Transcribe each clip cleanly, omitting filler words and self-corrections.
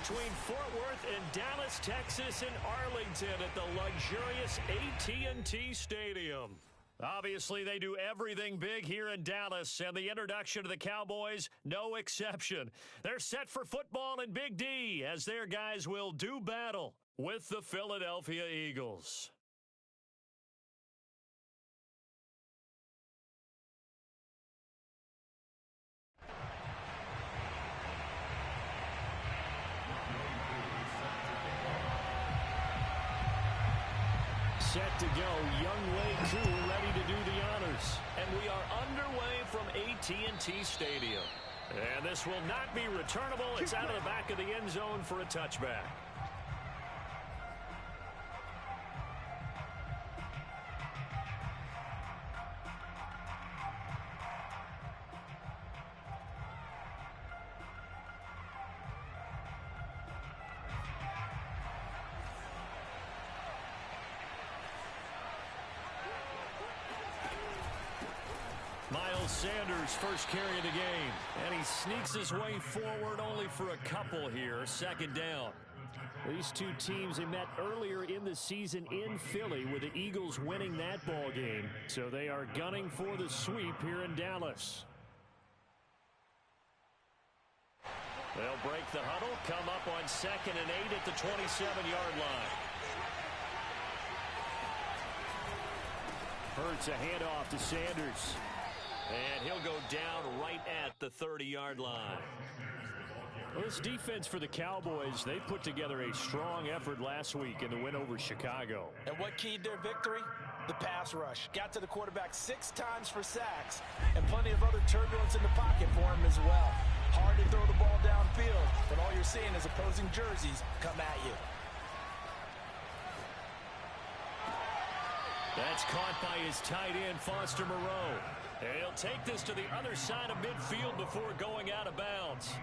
between Fort Worth and Dallas, Texas, and Arlington at the luxurious AT&T Stadium. Obviously, they do everything big here in Dallas, and the introduction to the Cowboys, no exception. They're set for football in Big D as their guys will do battle with the Philadelphia Eagles. Set to go, Young Wei Koo ready to do the honors. And we are underway from AT&T Stadium. And this will not be returnable. It's out of the back of the end zone for a touchback. Sanders first carry of the game, and he sneaks his way forward only for a couple here. Second down. These two teams, they met earlier in the season in Philly with the Eagles winning that ball game. So they are gunning for the sweep here in Dallas. They'll break the huddle, come up on 2nd and 8 at the 27-yard line. Hurts a handoff to Sanders. And he'll go down right at the 30-yard line. Well, this defense for the Cowboys, they put together a strong effort last week in the win over Chicago. And what keyed their victory? The pass rush. Got to the quarterback 6 times for sacks, and plenty of other turbulence in the pocket for him as well. Hard to throw the ball downfield, but all you're seeing is opposing jerseys come at you. That's caught by his tight end, Foster Moreau. And he'll take this to the other side of midfield before going out of bounds.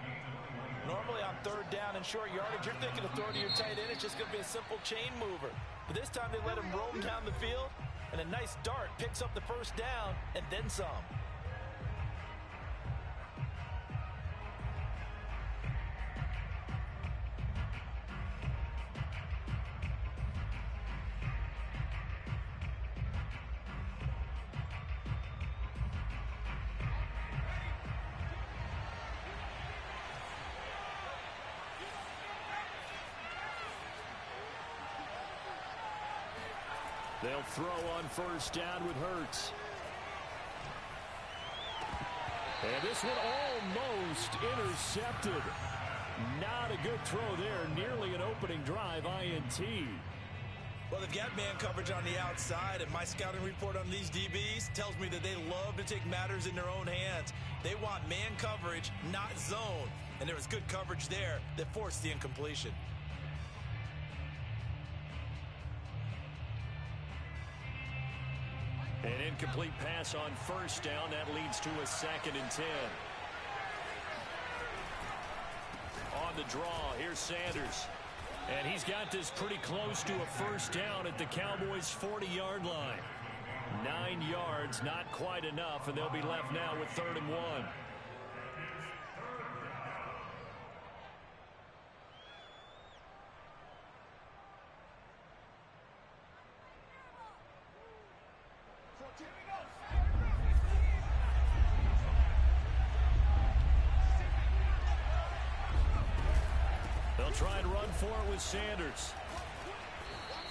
Normally on 3rd down and short yardage, you're thinking of throwing to your tight end. It's just going to be a simple chain mover. But this time they let him roam down the field, and a nice dart picks up the first down and then some. They'll throw on 1st down with Hurts. And this one almost intercepted. Not a good throw there. Nearly an opening drive, INT. Well, they've got man coverage on the outside, and my scouting report on these DBs tells me that they love to take matters in their own hands. They want man coverage, not zone. And there was good coverage there that forced the incompletion. An incomplete pass on 1st down. That leads to a 2nd and 10. On the draw, here's Sanders. And he's got this pretty close to a 1st down at the Cowboys' 40-yard line. 9 yards, not quite enough, and they'll be left now with 3rd and 1. They'll try and run for it with Sanders.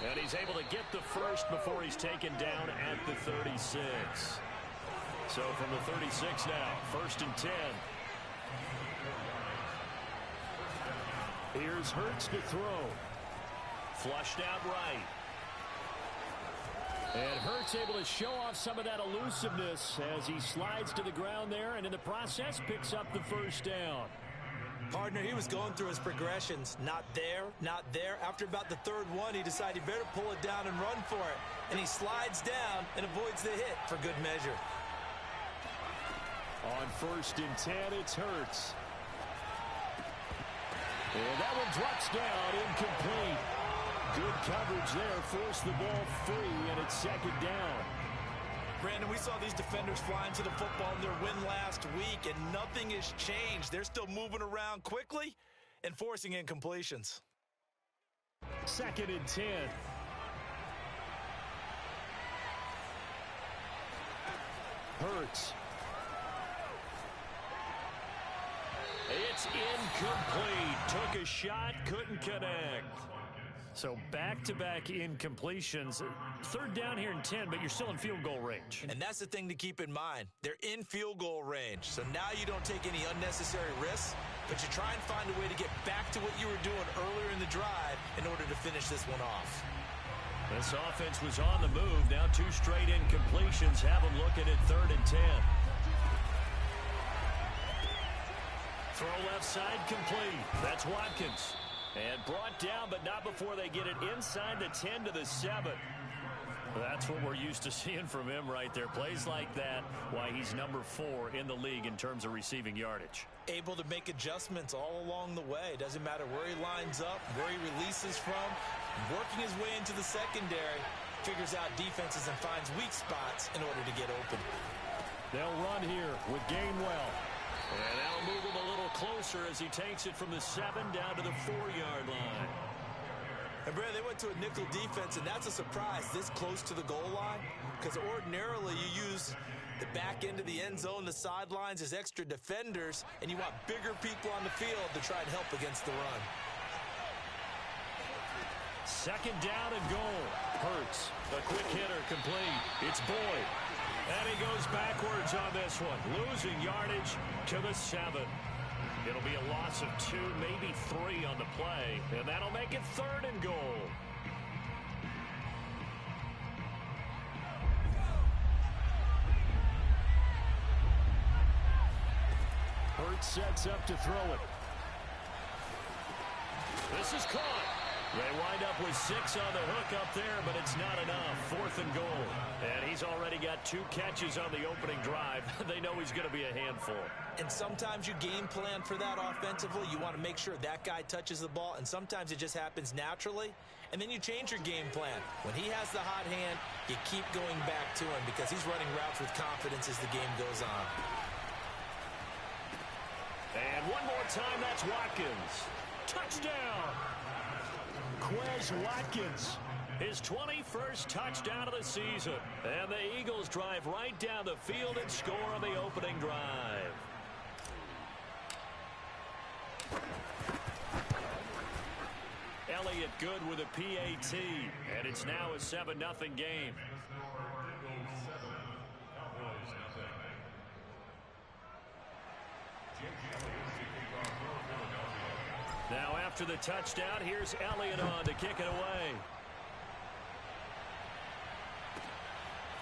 And he's able to get the first before he's taken down at the 36. So from the 36 now, 1st and 10. Here's Hurts to throw. Flushed out right. And Hurts able to show off some of that elusiveness as he slides to the ground there, and in the process picks up the 1st down. Partner, he was going through his progressions. Not there, not there. After about the 3rd one, he decided he better pull it down and run for it. And he slides down and avoids the hit for good measure. On 1st and 10, it's Hurts. And that one drops down, incomplete. Good coverage there, forced the ball free, and it's 2nd down. Brandon, we saw these defenders flying to the football in their win last week, and nothing has changed. They're still moving around quickly, and forcing incompletions. 2nd and 10. Hurts. It's incomplete. Took a shot, couldn't connect. So back-to-back incompletions. 3rd down here and 10, but you're still in field goal range. And that's the thing to keep in mind. They're in field goal range. So now you don't take any unnecessary risks, but you try and find a way to get back to what you were doing earlier in the drive in order to finish this one off. This offense was on the move. Now 2 straight incompletions have them looking at 3rd and 10. Throw left side complete. That's Watkins. And brought down, but not before they get it inside the 10 to the 7. That's what we're used to seeing from him right there. Plays like that, why he's number 4 in the league in terms of receiving yardage. Able to make adjustments all along the way. Doesn't matter where he lines up, where he releases from. Working his way into the secondary, figures out defenses and finds weak spots in order to get open. They'll run here with Gainwell. And that'll move him a little closer as he takes it from the 7 down to the 4-yard line. And, Brad, they went to a nickel defense, and that's a surprise this close to the goal line, because ordinarily you use the back end of the end zone, the sidelines as extra defenders, and you want bigger people on the field to try and help against the run. 2nd down and goal. Hurts. A quick hitter complete. It's Boyd. And he goes backwards on this one. Losing yardage to the 7. It'll be a loss of 2, maybe 3 on the play. And that'll make it 3rd and goal. Hurts sets up to throw it. This is caught. They wind up with 6 on the hook up there, but it's not enough. 4th and goal. And he's already got 2 catches on the opening drive. They know he's going to be a handful. And sometimes you game plan for that offensively. You want to make sure that guy touches the ball, and sometimes it just happens naturally. And then you change your game plan. When he has the hot hand, you keep going back to him because he's running routes with confidence as the game goes on. And one more time, that's Watkins. Touchdown! Quez Watkins, his 21st touchdown of the season. And the Eagles drive right down the field and score on the opening drive. Elliott good with a PAT, and it's now a 7-0 game. Now after the touchdown, here's Elliott on to kick it away.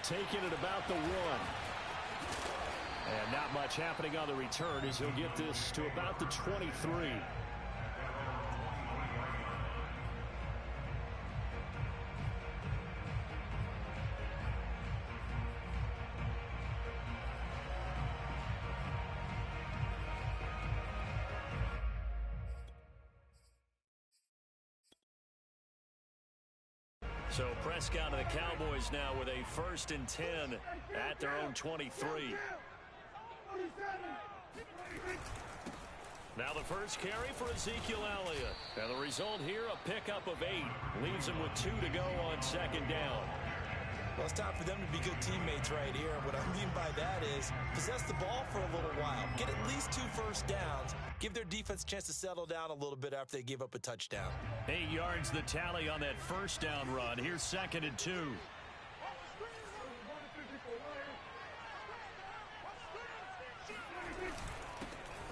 Taking it about the 1. And not much happening on the return as he'll get this to about the 23. So Prescott and the Cowboys now with a 1st and 10 at their own 23. Now the first carry for Ezekiel Elliott. And the result here, a pickup of 8. Leaves him with 2 to go on 2nd down. Well, it's time for them to be good teammates right here. And what I mean by that is possess the ball for a little while. Get at least 2 first downs. Give their defense a chance to settle down a little bit after they give up a touchdown. 8 yards the tally on that 1st down run. Here's 2nd and 2.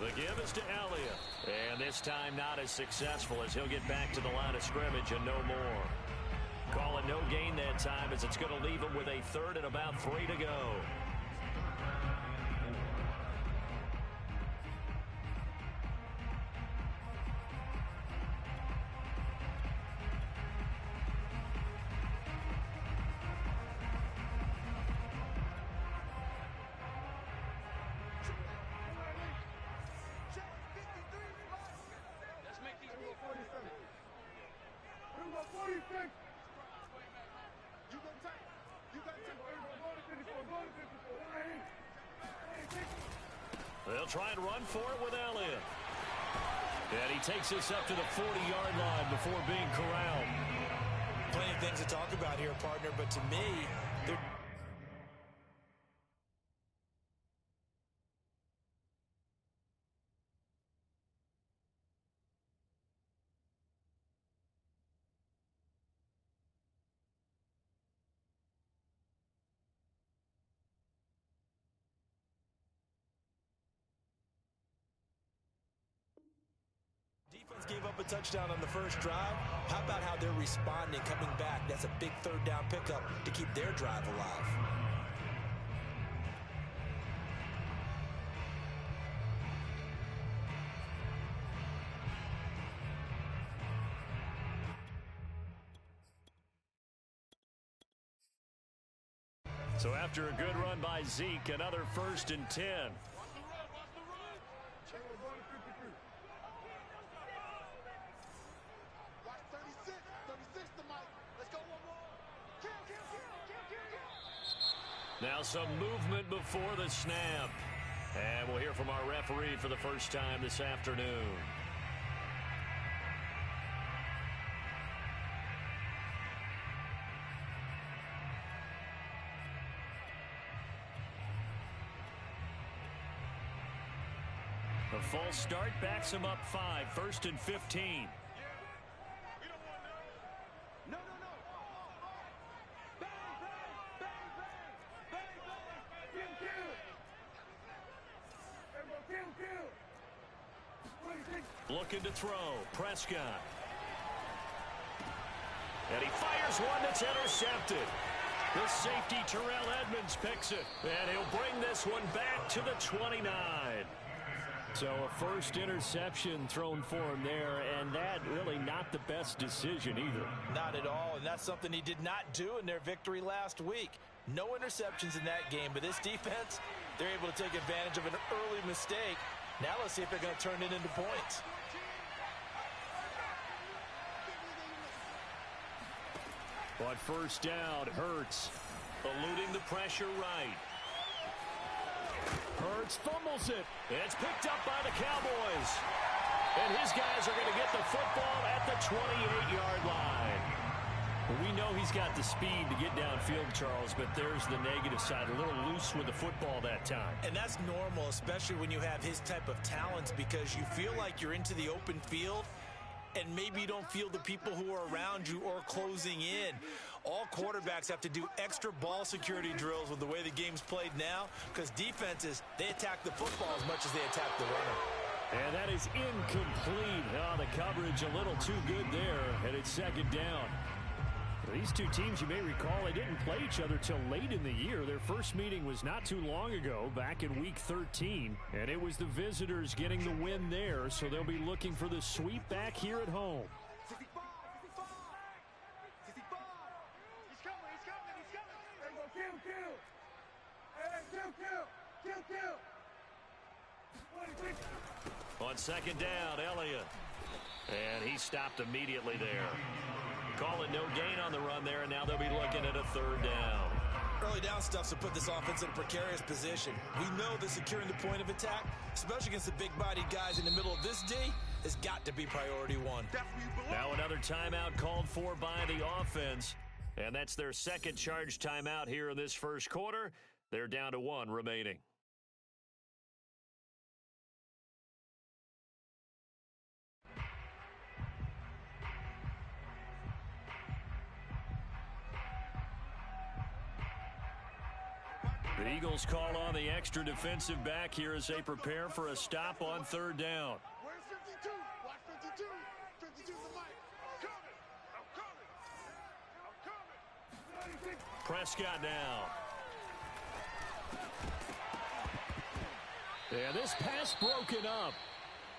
The give is to Elliott. And this time not as successful as he'll get back to the line of scrimmage and no more. Call it no gain that time as it's going to leave him with a 3rd and about 3 to go. They'll try and run for it with Elliott. And he takes us up to the 40-yard line before being corralled. Plenty of things to talk about here, partner, but to me, they're... Defense gave up a touchdown on the first drive. How about how they're responding, coming back? That's a big third down pickup to keep their drive alive. So after a good run by Zeke, another 1st and 10. Now some movement before the snap. And we'll hear from our referee for the first time this afternoon. A false start backs him up 5, 1st and 15. Looking to throw. Prescott. And he fires one that's intercepted. The safety, Terrell Edmonds, picks it. And he'll bring this one back to the 29. So a first interception thrown for him there, and that really not the best decision either. Not at all, and that's something he did not do in their victory last week. No interceptions in that game, but this defense, they're able to take advantage of an early mistake. Now let's see if they're going to turn it into points. On first down, Hurts eluding the pressure right. Hurts fumbles it. It's picked up by the Cowboys. And his guys are going to get the football at the 28-yard line. We know he's got the speed to get downfield, Charles, but there's the negative side. A little loose with the football that time. And that's normal, especially when you have his type of talents, because you feel like you're into the open field and maybe you don't feel the people who are around you or closing in. All quarterbacks have to do extra ball security drills with the way the game's played now, because defenses, they attack the football as much as they attack the runner. And that is incomplete. Oh, the coverage a little too good there, and it's 2nd down. These two teams, you may recall, they didn't play each other till late in the year. Their first meeting was not too long ago, back in Week 13. And it was the visitors getting the win there, so they'll be looking for the sweep back here at home. On 2nd down, Elliott. And he stopped immediately there. Calling no gain on the run there, and now they'll be looking at a 3rd down. Early down stuff to put this offense in a precarious position. We know that securing the point of attack, especially against the big-bodied guys in the middle of this D, has got to be priority one. Now another timeout called for by the offense, and that's their 2nd charge timeout here in this first quarter. They're down to 1 remaining. The Eagles call on the extra defensive back here as they prepare for a stop on 3rd down. Where's 52? Watch 52. 52's the mic. I'm coming. Prescott now. And this pass broken up.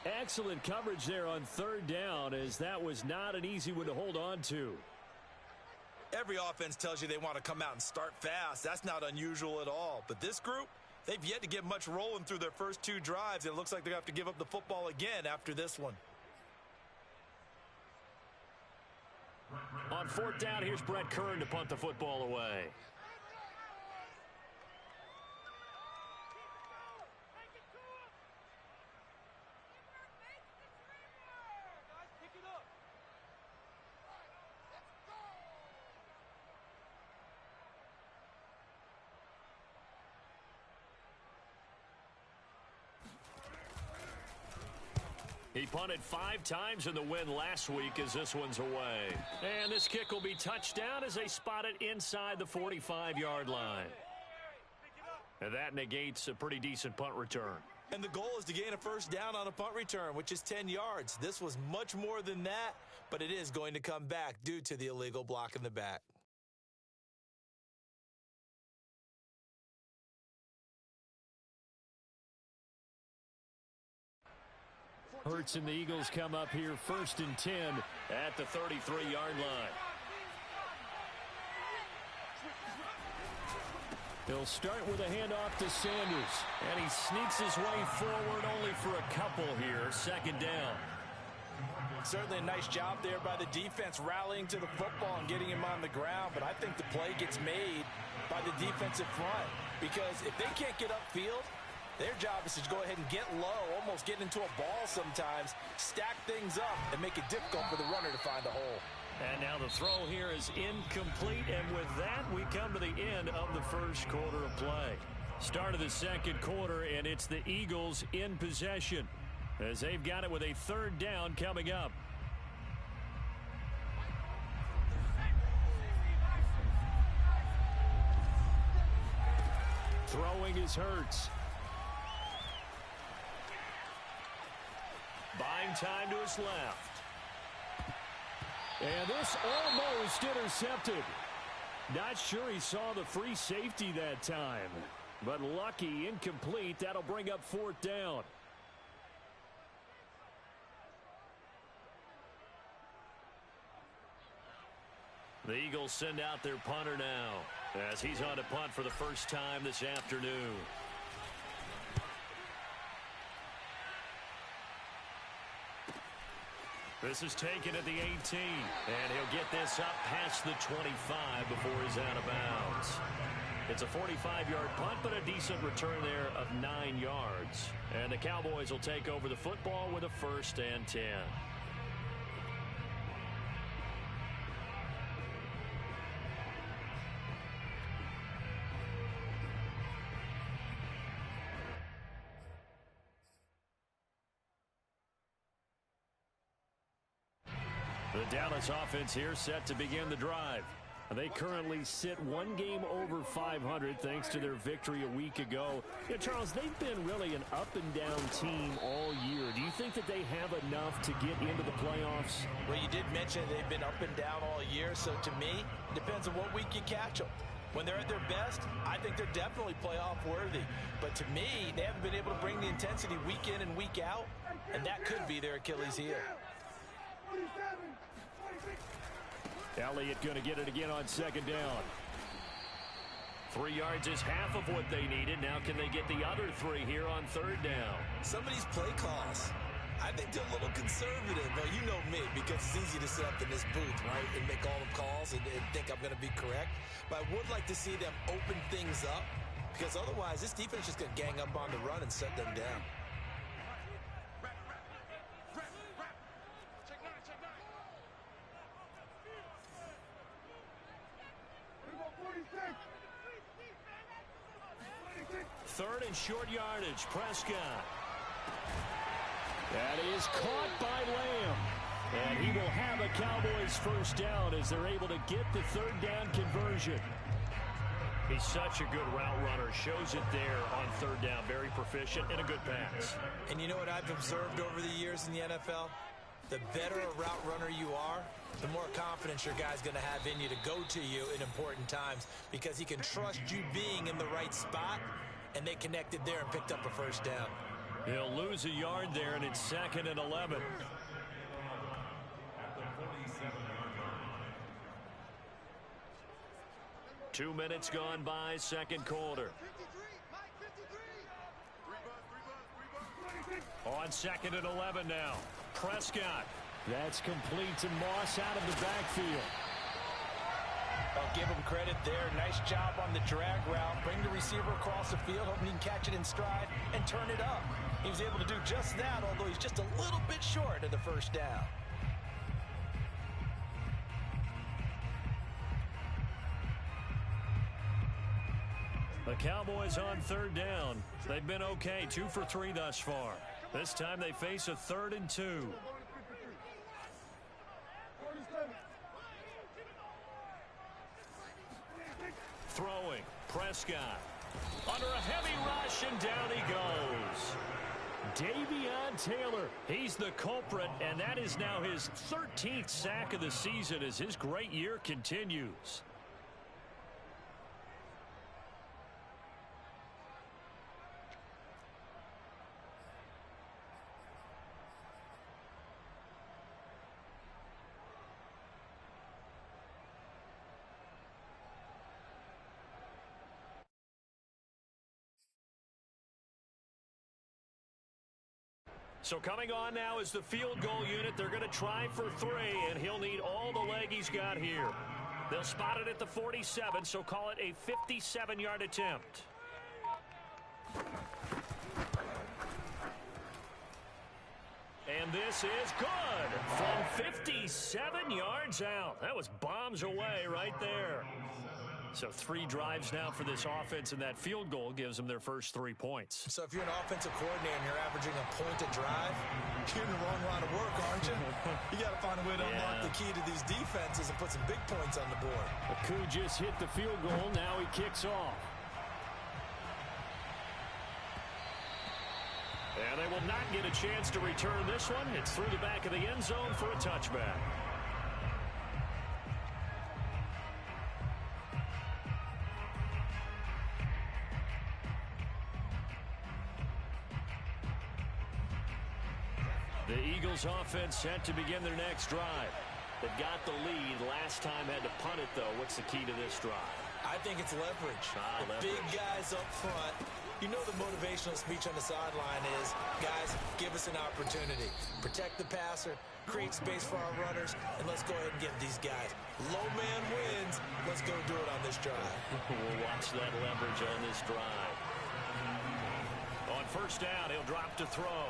Excellent coverage there on 3rd down, as that was not an easy one to hold on to. Every offense tells you they want to come out and start fast. That's not unusual at all. But this group, they've yet to get much rolling through their first 2 drives. And it looks like they're going to have to give up the football again after this one. On 4th down, here's Brett Kern to punt the football away. He punted 5 times in the win last week as this one's away. And this kick will be touched down as they spot it inside the 45-yard line. And that negates a pretty decent punt return. And the goal is to gain a first down on a punt return, which is 10 yards. This was much more than that, but it is going to come back due to the illegal block in the back. Hurts and the Eagles come up here 1st and 10 at the 33-yard line. He'll start with a handoff to Sanders. And he sneaks his way forward only for a couple here. 2nd down. Certainly a nice job there by the defense rallying to the football and getting him on the ground. But I think the play gets made by the defensive front. Because if they can't get upfield, their job is to go ahead and get low, almost get into a ball sometimes, stack things up, and make it difficult for the runner to find a hole. And now the throw here is incomplete, and with that, we come to the end of the first quarter of play. Start of the second quarter, and it's the Eagles in possession as they've got it with a 3rd down coming up. Throwing is Hurts. Buying time to his left. And this almost intercepted. Not sure he saw the free safety that time. But lucky, incomplete. That'll bring up 4th down. The Eagles send out their punter now as he's on to punt for the first time this afternoon. This is taken at the 18, and he'll get this up past the 25 before he's out of bounds. It's a 45-yard punt, but a decent return there of 9 yards. And the Cowboys will take over the football with a 1st and 10. The Dallas offense here set to begin the drive. They currently sit 1 game over 500 thanks to their victory a week ago. Yeah, Charles, they've been really an up-and-down team all year. Do you think that they have enough to get into the playoffs? Well, you did mention they've been up and down all year, so to me, it depends on what week you catch them. When they're at their best, I think they're definitely playoff worthy. But to me, they haven't been able to bring the intensity week in and week out, and that could be their Achilles heel. Elliott going to get it again on 2nd down. 3 yards is half of what they needed. Now can they get the other 3 here on 3rd down? Some of these play calls, I think they're a little conservative. But you know me, because it's easy to sit up in this booth, right, and make all the calls and think I'm going to be correct. But I would like to see them open things up, because otherwise this defense is just going to gang up on the run and set them down. Third and short yardage. Prescott. That is caught by Lamb. And he will have a Cowboys 1st down as they're able to get the 3rd down conversion. He's such a good route runner. Shows it there on 3rd down. Very proficient and a good pass. And you know what I've observed over the years in the NFL? The better a route runner you are, the more confidence your guy's going to have in you to go to you in important times, because he can trust you being in the right spot, and they connected there and picked up a 1st down. He'll lose a yard there, and it's 2nd and 11. Two minutes gone by, 2nd quarter. On 2nd and 11 now. Prescott. That's complete to Moss out of the backfield. I'll give him credit there. Nice job on the drag route. Bring the receiver across the field, hoping he can catch it in stride and turn it up. He was able to do just that, although he's just a little bit short of the 1st down. The Cowboys on 3rd down. They've been okay, 2 for 3 thus far. This time they face a 3rd and 2. Throwing. Prescott. Under a heavy rush, and down he goes. Davion Taylor, he's the culprit, and that is now his 13th sack of the season as his great year continues. So coming on now is the field goal unit. They're going to try for 3, and he'll need all the leg he's got here. They'll spot it at the 47, so call it a 57-yard attempt. And this is good from 57 yards out. That was bombs away right there. So 3 drives now for this offense, and that field goal gives them their first 3 points. So if you're an offensive coordinator and you're averaging a point a drive, you're in the wrong line of work, aren't you? You got to find a way to unlock the key to these defenses and put some big points on the board. Aku just hit the field goal. Now he kicks off. And they will not get a chance to return this one. It's through the back of the end zone for a touchback. The Eagles offense set to begin their next drive. They've got the lead. Last time had to punt it, though. What's the key to this drive? I think it's leverage. The big guys up front. You know the motivational speech on the sideline is, guys, give us an opportunity. Protect the passer, create space for our runners, and let's go ahead and give these guys. Low man wins. Let's go do it on this drive. We'll watch that leverage on this drive. On first down, he'll drop to throw.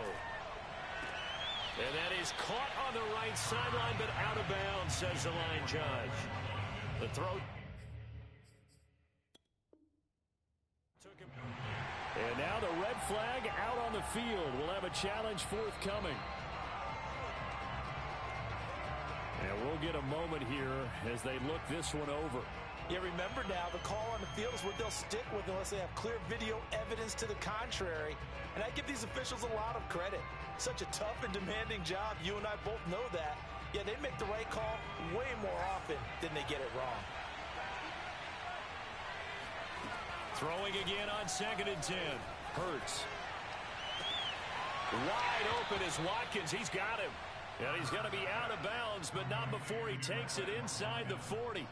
And that is caught on the right sideline, but out of bounds, says the line judge. The throw. Took him. And now the red flag out on the field. We'll have a challenge forthcoming. And we'll get a moment here as they look this one over. Yeah, remember now, the call on the field is what they'll stick with unless they have clear video evidence to the contrary. And I give these officials a lot of credit. Such a tough and demanding job. You and I both know that. Yeah, they make the right call way more often than they get it wrong. Throwing again on 2nd and 10. Hurts. Wide open is Watkins. He's got him. And he's going to be out of bounds, but not before he takes it inside the 40.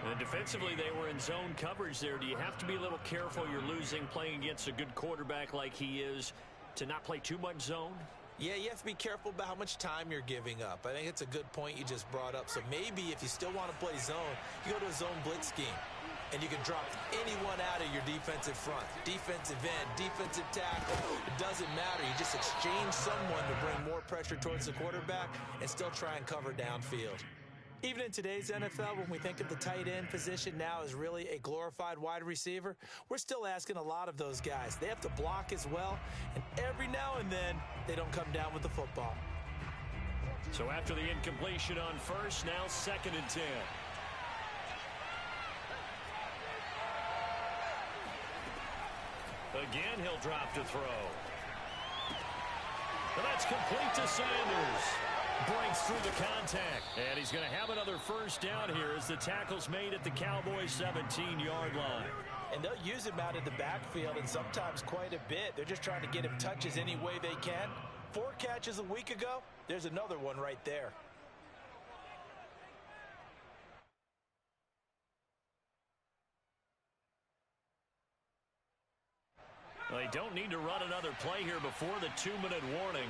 And defensively, they were in zone coverage there. Do you have to be a little careful? You're losing, playing against a good quarterback like he is, to not play too much zone? Yeah, you have to be careful about how much time you're giving up. I think it's a good point you just brought up. So maybe if you still want to play zone, you go to a zone blitz scheme. And you can drop anyone out of your defensive front. Defensive end, defensive tackle. It doesn't matter. You just exchange someone to bring more pressure towards the quarterback and still try and cover downfield. Even in today's NFL, when we think of the tight end position now as really a glorified wide receiver, we're still asking a lot of those guys. They have to block as well, and every now and then, they don't come down with the football. So after the incompletion on first, now 2nd and 10. Again, he'll drop to throw. And that's complete to Sanders. Breaks through the contact. And he's going to have another first down here as the tackle's made at the Cowboys' 17-yard line. And they'll use him out of the backfield, and sometimes quite a bit. They're just trying to get him touches any way they can. 4 catches a week ago. There's another one right there. Well, they don't need to run another play here before the 2-minute warning.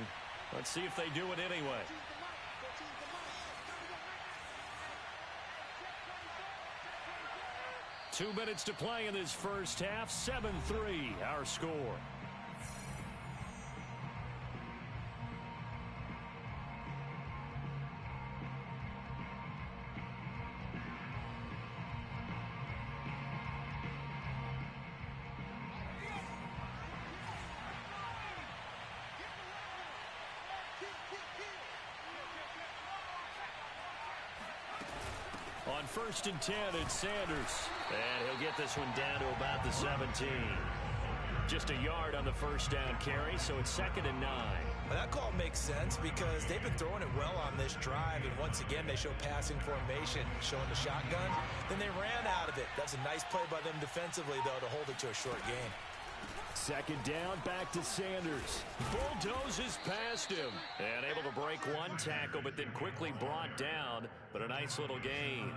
Let's see if they do it anyway. Two minutes to play in this first half. 7-3, our score. On 1st and 10, it's Sanders. And he'll get this one down to about the 17. Just a yard on the first down carry, so it's 2nd and 9. Well, that call makes sense because they've been throwing it well on this drive, and once again they show passing formation, showing the shotgun. Then they ran out of it. That's a nice play by them defensively, though, to hold it to a short gain. 2nd down, back to Sanders. Bulldozes past him. And able to break one tackle, but then quickly brought down. But a nice little gain.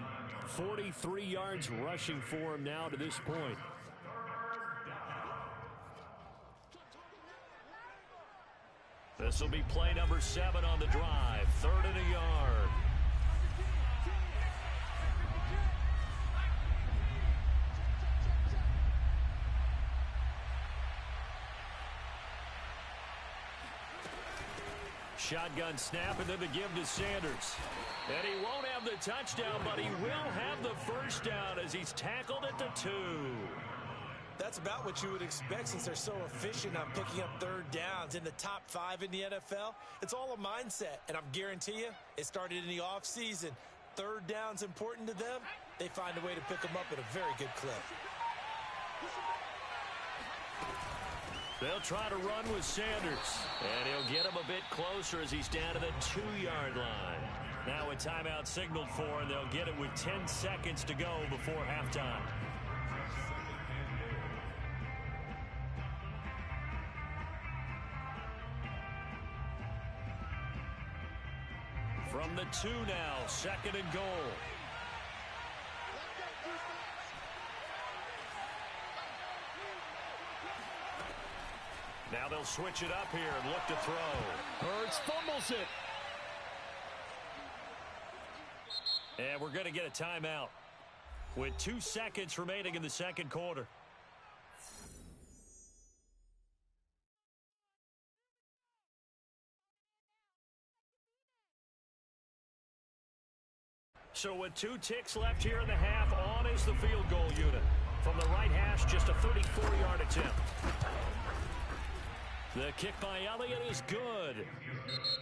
43 yards rushing for him now to this point. This will be play number 7 on the drive. 3rd and a yard. Shotgun snap, and then the give to Sanders. And he won't have the touchdown, but he will have the first down as he's tackled at the 2. That's about what you would expect since they're so efficient on picking up 3rd downs in the top 5 in the NFL. It's all a mindset, and I'm guarantee you it started in the offseason. 3rd down's important to them. They find a way to pick them up at a very good clip. They'll try to run with Sanders, and he'll get him a bit closer as he's down to the 2-yard line. Now a timeout signaled for, and they'll get it with 10 seconds to go before halftime. From the 2 now, 2nd and goal. Now they'll switch it up here and look to throw. Hurts fumbles it. And we're going to get a timeout with 2 seconds remaining in the 2nd quarter. So with 2 ticks left here in the half, on is the field goal unit. From the right hash, just a 34-yard attempt. The kick by Elliott is good.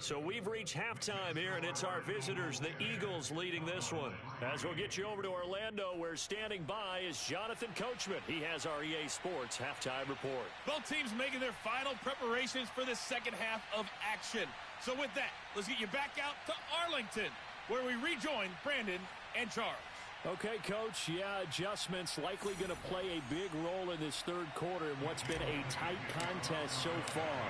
So we've reached halftime here, and it's our visitors, the Eagles, leading this one. As we'll get you over to Orlando, where standing by is Jonathan Coachman. He has our EA Sports halftime report. Both teams making their final preparations for the second half of action. So with that, let's get you back out to Arlington, where we rejoin Brandon and Charles. Okay, Coach, yeah, adjustments likely going to play a big role in this 3rd quarter in what's been a tight contest so far.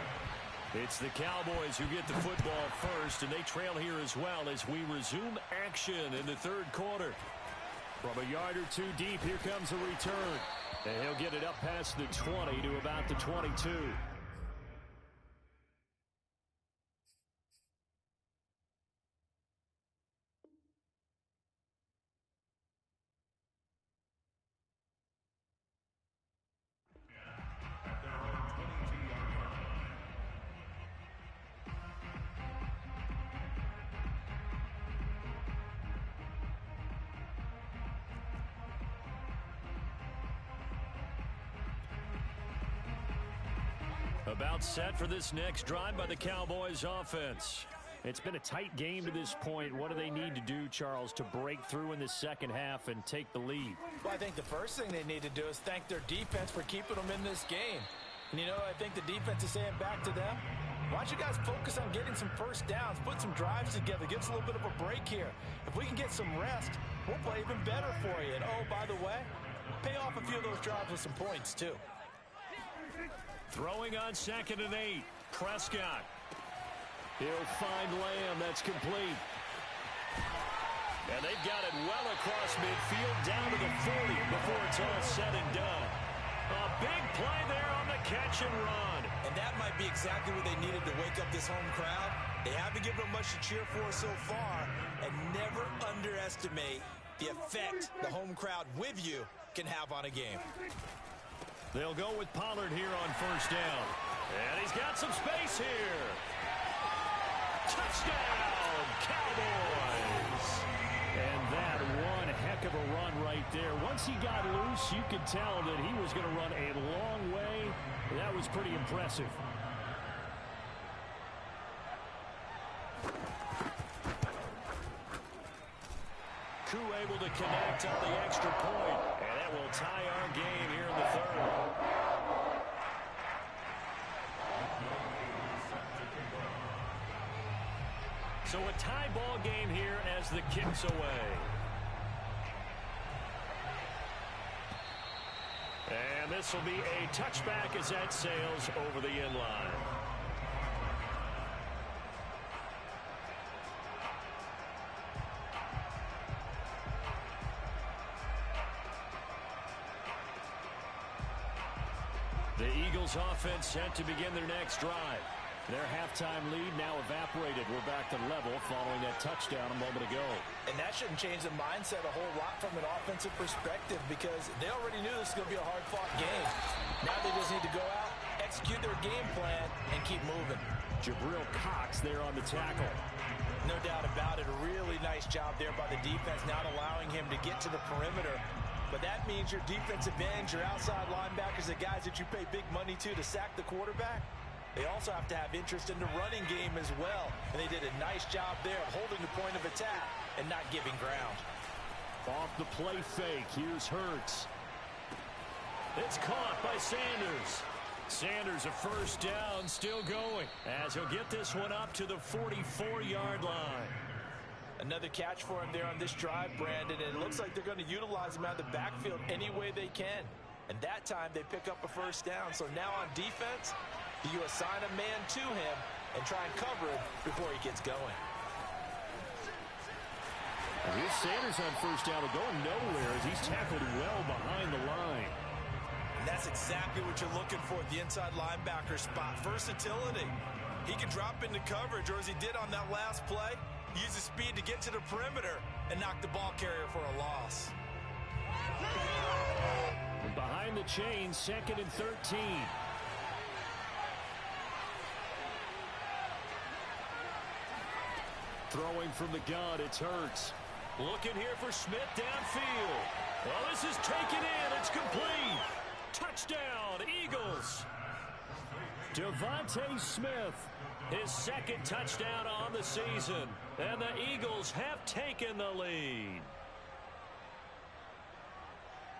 It's the Cowboys who get the football first, and they trail here as well as we resume action in the 3rd quarter. From a yard or 2 deep, here comes a return. And he'll get it up past the 20 to about the 22. About set for this next drive by the Cowboys offense. It's been a tight game to this point. What do they need to do, Charles, to break through in the second half and take the lead? Well, I think the first thing they need to do is thank their defense for keeping them in this game. And, you know, I think the defense is saying back to them, why don't you guys focus on getting some first downs, put some drives together, give us a little bit of a break here. If we can get some rest, we'll play even better for you. And, oh, by the way, pay off a few of those drives with some points, too. Throwing on 2nd and 8. Prescott. He'll find Lamb. That's complete. And they've got it well across midfield down to the 40 before it's all said and done. A big play there on the catch and run. And that might be exactly what they needed to wake up this home crowd. They haven't given them much to cheer for so far. And never underestimate the effect the home crowd with you can have on a game. They'll go with Pollard here on 1st down. And he's got some space here. Touchdown, Cowboys. And that one heck of a run right there. Once he got loose, you could tell that he was going to run a long way. That was pretty impressive. Koo able to connect on the extra point. And that will tie our game here in the third. So a tie ball game here as the kick's away. And this will be a touchback as that sails over the end line. The Eagles offense set to begin their next drive. Their halftime lead now evaporated. We're back to level following that touchdown a moment ago. And that shouldn't change the mindset a whole lot from an offensive perspective because they already knew this was going to be a hard-fought game. Now they just need to go out, execute their game plan, and keep moving. Jabril Cox there on the tackle. No doubt about it. A really nice job there by the defense, not allowing him to get to the perimeter. But that means your defensive ends, your outside linebackers, the guys that you pay big money to sack the quarterback, they also have to have interest in the running game as well. And they did a nice job there of holding the point of attack and not giving ground. Off the play fake, here's Hurts. It's caught by Sanders. Sanders a first down, still going, as he'll get this one up to the 44-yard line. Another catch for him there on this drive, Brandon, and it looks like they're going to utilize him out of the backfield any way they can. And that time they pick up a first down. So now on defense, you assign a man to him and try and cover him before he gets going. And here's Sanders on first down, but going nowhere as he's tackled well behind the line. And that's exactly what you're looking for at the inside linebacker spot. Versatility. He can drop into coverage, or as he did on that last play, use his speed to get to the perimeter and knock the ball carrier for a loss. And behind the chain, 2nd and 13. Throwing from the gun, it's Hurts. Looking here for Smith downfield. Well, this is taken in. It's complete. Touchdown, Eagles. Devontae Smith, his 2nd touchdown on the season. And the Eagles have taken the lead.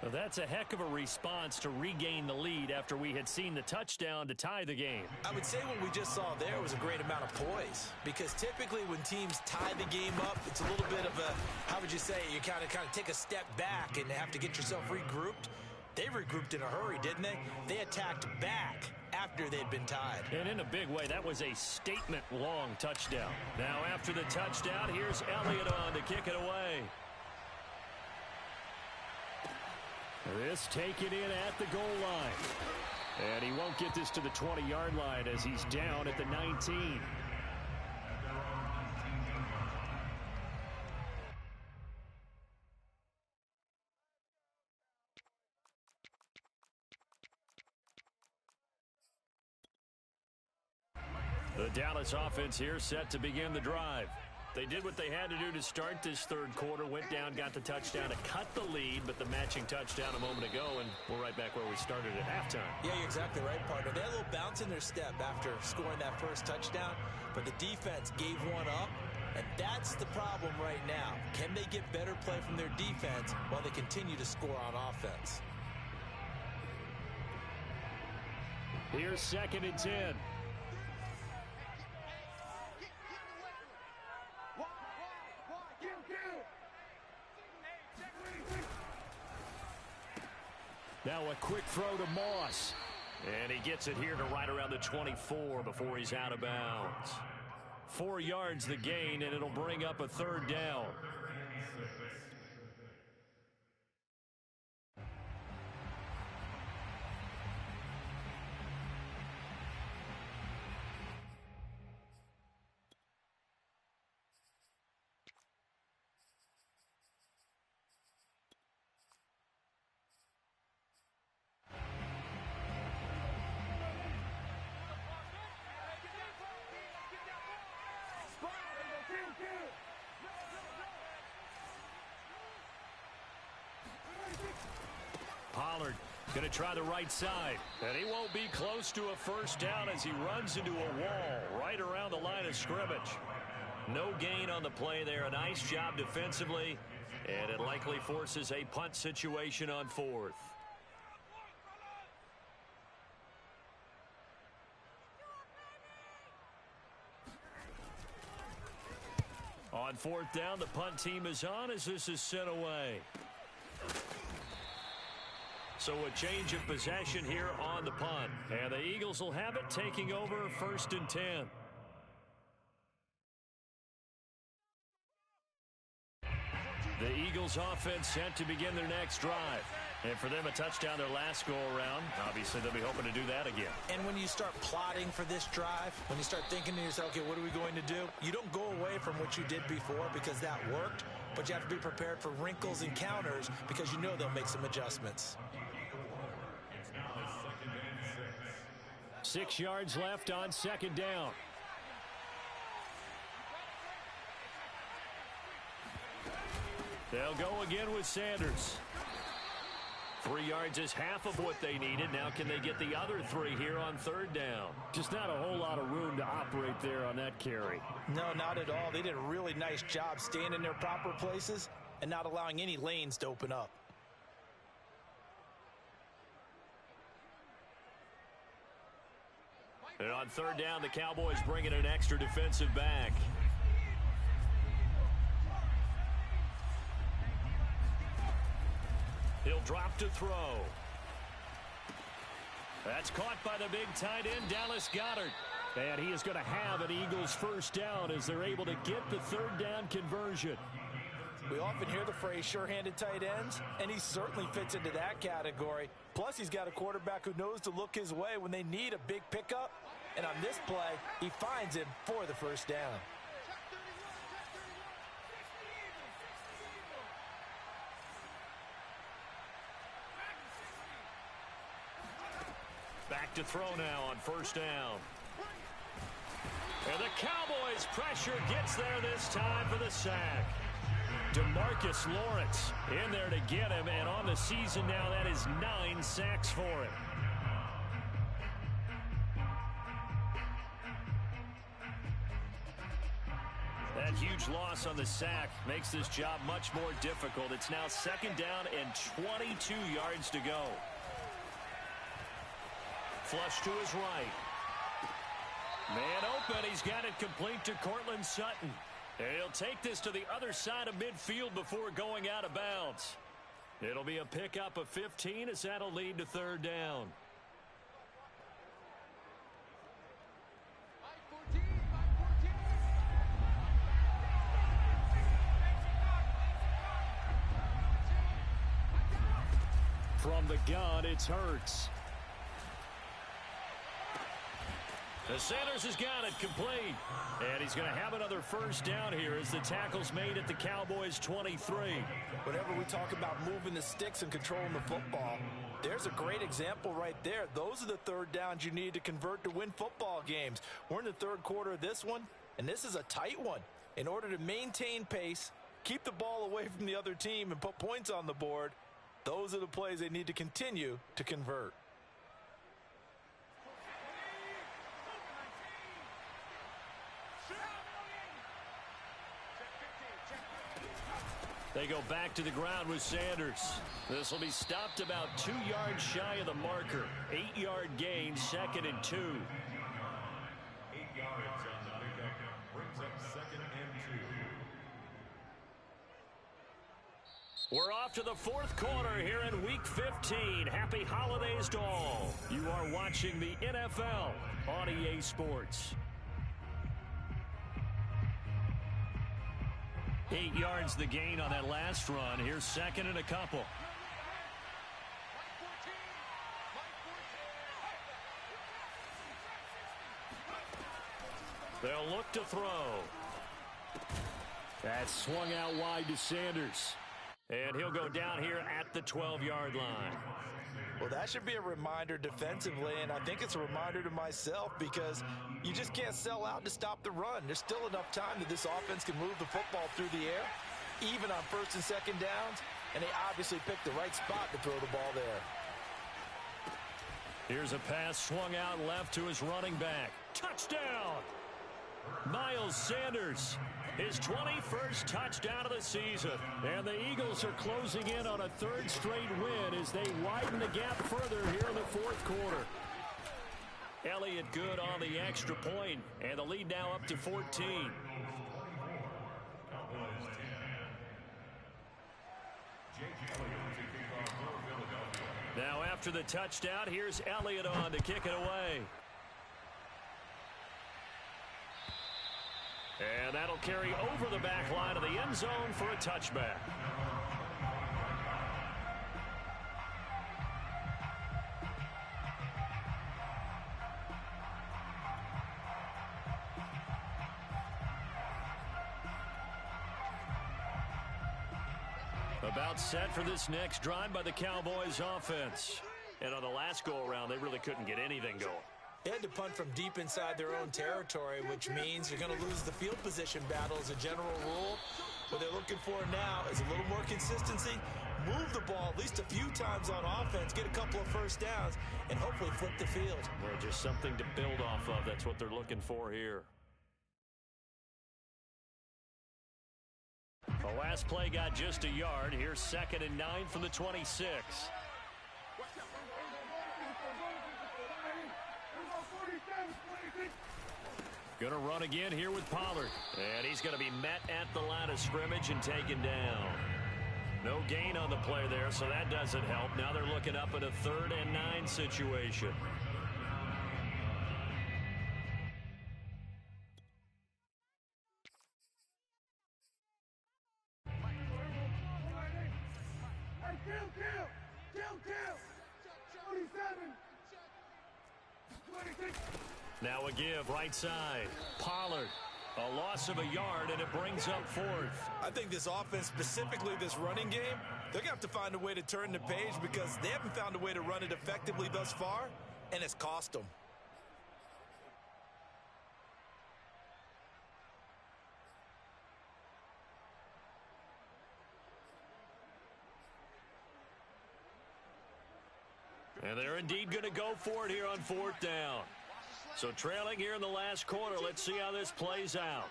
Well, that's a heck of a response to regain the lead after we had seen the touchdown to tie the game. I would say what we just saw there was a great amount of poise, because typically when teams tie the game up, it's a little bit of a, how would you say, you kind of take a step back and have to get yourself regrouped. They regrouped in a hurry, didn't they? They attacked back after they'd been tied. And in a big way, that was a statement-long touchdown. Now after the touchdown, here's Elliott on to kick it away. This taken in at the goal line. And he won't get this to the 20-yard line as he's down at the 19. The Dallas offense here set to begin the drive. They did what they had to do to start this third quarter, went down, got the touchdown to cut the lead, but the matching touchdown a moment ago, and we're right back where we started at halftime. Yeah, you're exactly right, partner. They had a little bounce in their step after scoring that first touchdown, but the defense gave one up, and that's the problem right now. Can they get better play from their defense while they continue to score on offense? Here's 2nd and 10. Now a quick throw to Moss. And he gets it here to right around the 24 before he's out of bounds. 4 yards the gain, and it'll bring up a 3rd down. Pollard going to try the right side, and he won't be close to a first down as he runs into a wall right around the line of scrimmage. No gain on the play there. A nice job defensively, And it likely forces a punt situation on 4th. On 4th down, the punt team is on as this is sent away. So a change of possession here on the punt. And the Eagles will have it, taking over 1st and 10. The Eagles offense set to begin their next drive. And for them, a touchdown their last go-around. Obviously, they'll be hoping to do that again. And when you start plotting for this drive, when you start thinking to yourself, okay, what are we going to do? You don't go away from what you did before because that worked, but you have to be prepared for wrinkles and counters because you know they'll make some adjustments. 6 yards left on 2nd down. They'll go again with Sanders. 3 yards is half of what they needed. Now can they get the other 3 here on 3rd down? Just not a whole lot of room to operate there on that carry. No, not at all. They did a really nice job staying in their proper places and not allowing any lanes to open up. And on 3rd down, the Cowboys bring in an extra defensive back. He'll drop to throw. That's caught by the big tight end, Dallas Goedert. And he is going to have an Eagles 1st down as they're able to get the 3rd down conversion. We often hear the phrase sure-handed tight ends, and he certainly fits into that category. Plus, he's got a quarterback who knows to look his way when they need a big pickup. And on this play, he finds him for the 1st down. Back to throw now on 1st down. And the Cowboys' pressure gets there this time for the sack. DeMarcus Lawrence in there to get him, and on the season now, that is 9 sacks for him. That huge loss on the sack makes this job much more difficult. It's now 2nd down and 22 yards to go. Flush to his right. Man open. He's got it complete to Cortland Sutton. And he'll take this to the other side of midfield before going out of bounds. It'll be a pickup of 15 as that'll lead to 3rd down. From the gun, it's Hurts. The Sanders has got it complete. And he's going to have another 1st down here as the tackle's made at the Cowboys' 23. Whenever we talk about moving the sticks and controlling the football, there's a great example right there. Those are the 3rd downs you need to convert to win football games. We're in the 3rd quarter of this one, and this is a tight one. In order to maintain pace, keep the ball away from the other team, and put points on the board, those are the plays they need to continue to convert. They go back to the ground with Sanders. This will be stopped about 2 yards shy of the marker. 8-yard gain, 2nd and 2. 8 yards on the pickup. Brings up 2nd and 2. We're off to the 4th quarter here in Week 15. Happy holidays to all. You are watching the NFL on EA Sports. 8 yards the gain on that last run. Here's 2nd and a couple. They'll look to throw. That's swung out wide to Sanders. And he'll go down here at the 12-yard line. Well, that should be a reminder defensively, and I think it's a reminder to myself because you just can't sell out to stop the run. There's still enough time that this offense can move the football through the air, even on 1st and 2nd downs, and they obviously picked the right spot to throw the ball there. Here's a pass swung out left to his running back. Touchdown! Miles Sanders, his 21st touchdown of the season. And the Eagles are closing in on a third straight win as they widen the gap further here in the fourth quarter. Elliott good on the extra point, and the lead now up to 14. Now after the touchdown, here's Elliott on to kick it away. And that'll carry over the back line of the end zone for a touchback. About set for this next drive by the Cowboys offense. And on the last go-around, they really couldn't get anything going. They had to punt from deep inside their own territory, which means you're going to lose the field position battle as a general rule. What they're looking for now is a little more consistency, move the ball at least a few times on offense, get a couple of first downs, and hopefully flip the field. Well, just something to build off of. That's what they're looking for here. The last play got just a yard. Here's 2nd and 9 from the 26. Going to run again here with Pollard. And he's going to be met at the line of scrimmage and taken down. No gain on the play there, so that doesn't help. Now they're looking up at a 3rd and 9 situation. Now a give right side. Pollard. A loss of a yard, and it brings up 4th. I think this offense, specifically this running game, they're going to have to find a way to turn the page because they haven't found a way to run it effectively thus far, and it's cost them. And they're indeed going to go for it here on 4th down. So trailing here in the last quarter. Let's see how this plays out.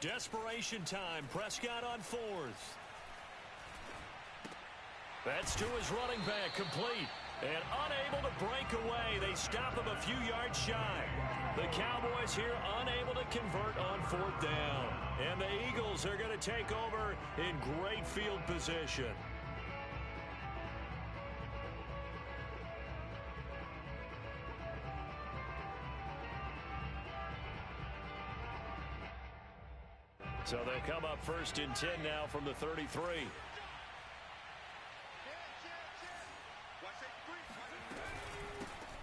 Desperation time. Prescott on 4th. That's to his running back, complete. And unable to break away. They stop him a few yards shy. The Cowboys here unable to convert on 4th down. And the Eagles are going to take over in great field position. So they'll come up 1st and 10 now from the 33.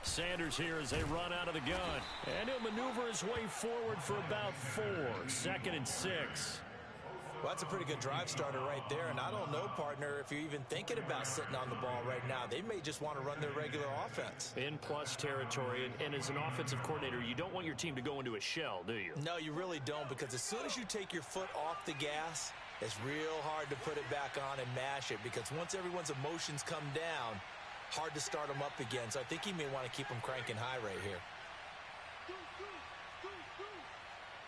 Sanders here as they run out of the gun. And he'll maneuver his way forward for about 4. 2nd and 6. Well, that's a pretty good drive starter right there. And I don't know, partner, if you're even thinking about sitting on the ball right now. They may just want to run their regular offense. In plus territory. And as an offensive coordinator, you don't want your team to go into a shell, do you? No, you really don't, because as soon as you take your foot off the gas, it's real hard to put it back on and mash it, because once everyone's emotions come down, hard to start them up again. So I think he may want to keep them cranking high right here.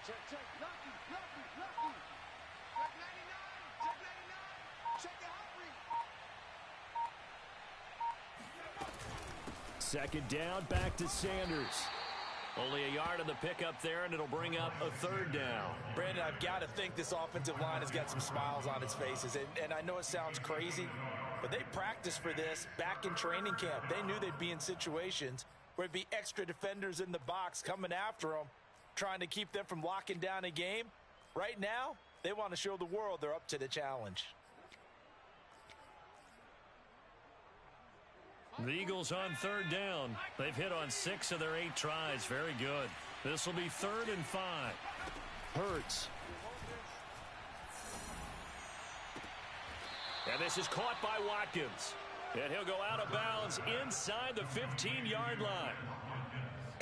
Check, check, lucky, lucky, lucky. Check 99, check 99. Check the hot read. 2nd down, back to Sanders. Only a yard on the pickup there, and it'll bring up a 3rd down. Brandon, I've got to think this offensive line has got some smiles on its faces. And I know it sounds crazy, but they practiced for this back in training camp. They knew they'd be in situations where it'd be extra defenders in the box coming after them, trying to keep them from locking down a game. Right now, they want to show the world they're up to the challenge. The Eagles on 3rd down. They've hit on 6 of their 8 tries. Very good. This will be 3rd and 5. Hurts. And this is caught by Watkins. And he'll go out of bounds inside the 15-yard line.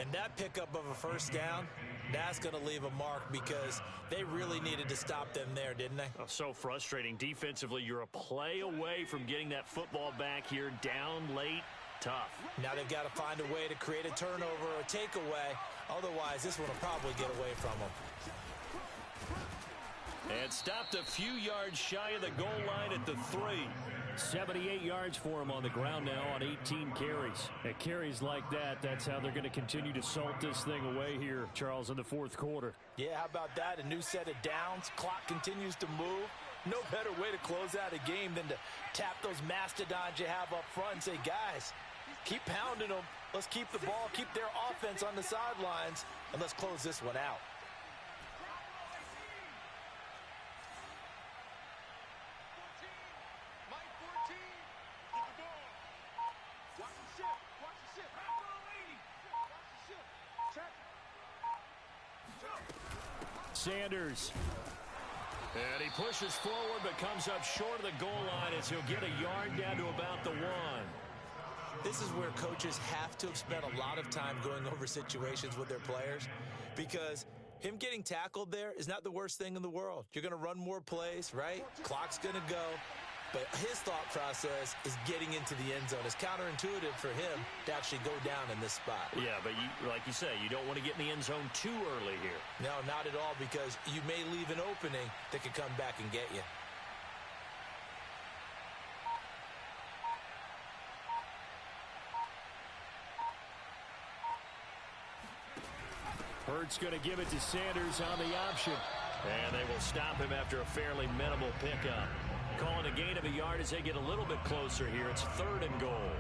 And that pickup of a 1st down, that's going to leave a mark, because they really needed to stop them there, didn't they? Oh, so frustrating. Defensively, you're a play away from getting that football back here down late. Tough. Now they've got to find a way to create a turnover or a takeaway. Otherwise, this one will probably get away from them. And stopped a few yards shy of the goal line at the 3. 78 yards for him on the ground now on 18 carries. At carries like that, that's how they're going to continue to salt this thing away here, Charles, in the fourth quarter. Yeah, how about that? A new set of downs. Clock continues to move. No better way to close out a game than to tap those mastodons you have up front and say, guys, keep pounding them. Let's keep the ball, keep their offense on the sidelines, and let's close this one out. Sanders. And he pushes forward but comes up short of the goal line as he'll get a yard down to about the 1. This is where coaches have to have spent a lot of time going over situations with their players, because him getting tackled there is not the worst thing in the world. You're going to run more plays, right? Clock's going to go. But his thought process is getting into the end zone. It's counterintuitive for him to actually go down in this spot. Yeah, but like you say, you don't want to get in the end zone too early here. No, not at all, because you may leave an opening that could come back and get you. Hurts going to give it to Sanders on the option. And they will stop him after a fairly minimal pickup. Calling a gain of a yard as they get a little bit closer here. It's 3rd and goal.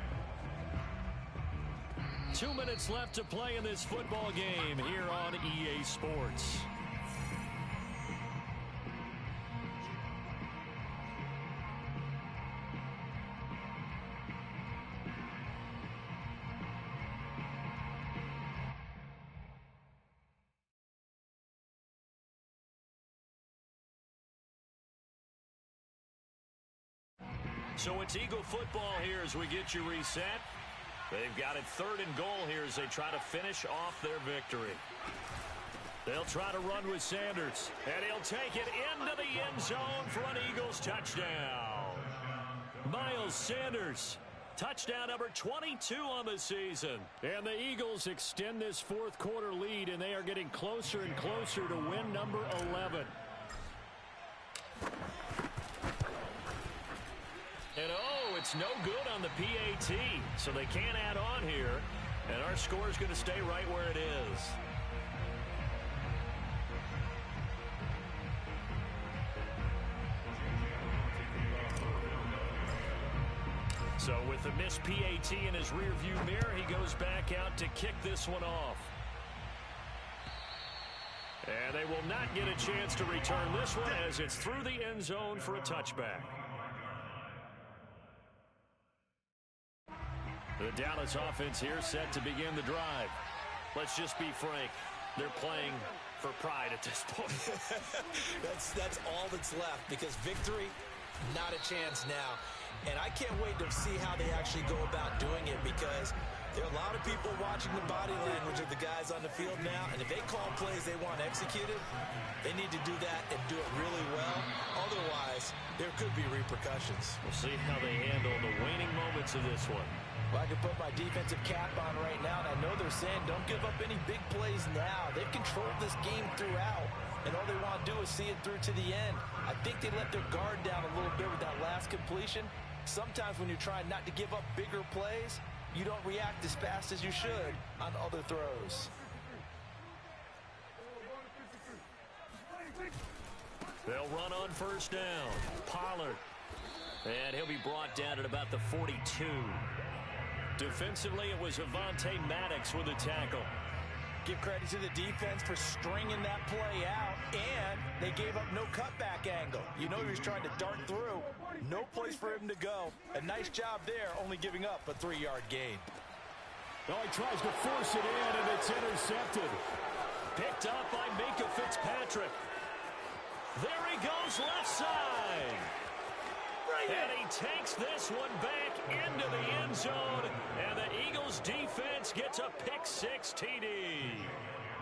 2 minutes left to play in this football game here on EA Sports. So it's Eagle football here as we get you reset. They've got it 3rd and goal here as they try to finish off their victory. They'll try to run with Sanders, and he'll take it into the end zone for an Eagles touchdown. Miles Sanders, touchdown number 22 on the season. And the Eagles extend this fourth quarter lead, and they are getting closer and closer to win number 11. And it's no good on the PAT, so they can't add on here, and our score is going to stay right where it is. So with the missed PAT in his rearview mirror, he goes back out to kick this one off. And they will not get a chance to return this one as it's through the end zone for a touchback. The Dallas offense here set to begin the drive. Let's just be frank. They're playing for pride at this point. That's all that's left, because victory, not a chance now. And I can't wait to see how they actually go about doing it, because there are a lot of people watching the body language of the guys on the field now, and if they call plays they want executed, they need to do that and do it really well. Otherwise, there could be repercussions. We'll see how they handle the waning moments of this one. Well, I can put my defensive cap on right now, and I know they're saying don't give up any big plays now. They've controlled this game throughout, and all they want to do is see it through to the end. I think they let their guard down a little bit with that last completion. Sometimes when you're trying not to give up bigger plays, you don't react as fast as you should on other throws. They'll run on first down. Pollard. And he'll be brought down at about the 42. Defensively, it was Avonte Maddox with a tackle. Give credit to the defense for stringing that play out, and they gave up no cutback angle. You know he was trying to dart through. No place for him to go. A nice job there, only giving up a 3-yard gain. Oh, he tries to force it in, and it's intercepted. Picked up by Minkah Fitzpatrick. There he goes, left side. And he takes this one back into the end zone, and the Eagles defense gets a pick-6 TD.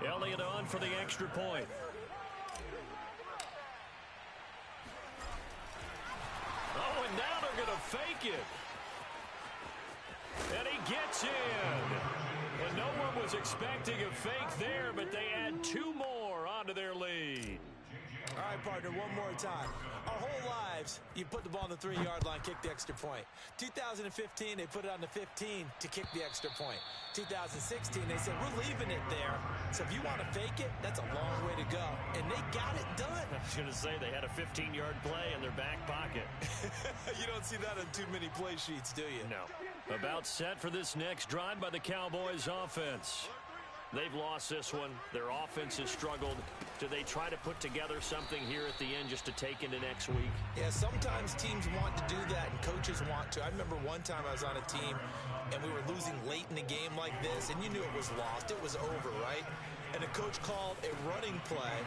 Elliott on for the extra point. Oh, and now they're going to fake it. And he gets in. And no one was expecting a fake there, but they add 2 more onto their lead. All right, partner, one more time. Our whole lives, you put the ball on the 3-yard line, kick the extra point. 2015, they put it on the 15 to kick the extra point. 2016, they said, we're leaving it there. So if you want to fake it, that's a long way to go. And they got it done. I was going to say they had a 15-yard play in their back pocket. You don't see that on too many play sheets, do you? No. About set for this next drive by the Cowboys offense. They've lost this one. Their offense has struggled. Do they try to put together something here at the end just to take into next week? Yeah, sometimes teams want to do that and coaches want to. I remember one time I was on a team and we were losing late in a game like this and you knew it was lost. It was over, right? And the coach called a running play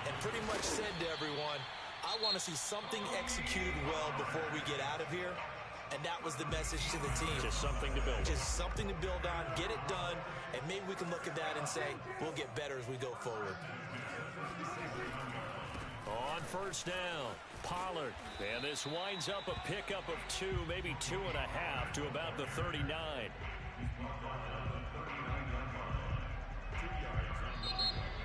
and pretty much said to everyone, I want to see something executed well before we get out of here. And that was the message to the team. Just something to build. Just something to build on, get it done, and maybe we can look at that and say, we'll get better as we go forward. On first down, Pollard. And this winds up a pickup of 2, maybe 2.5 to about the 39.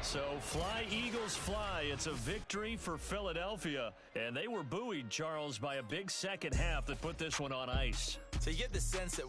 So fly, Eagles, fly. It's a victory for Philadelphia. And they were buoyed, Charles, by a big second half that put this one on ice. So you get the sense that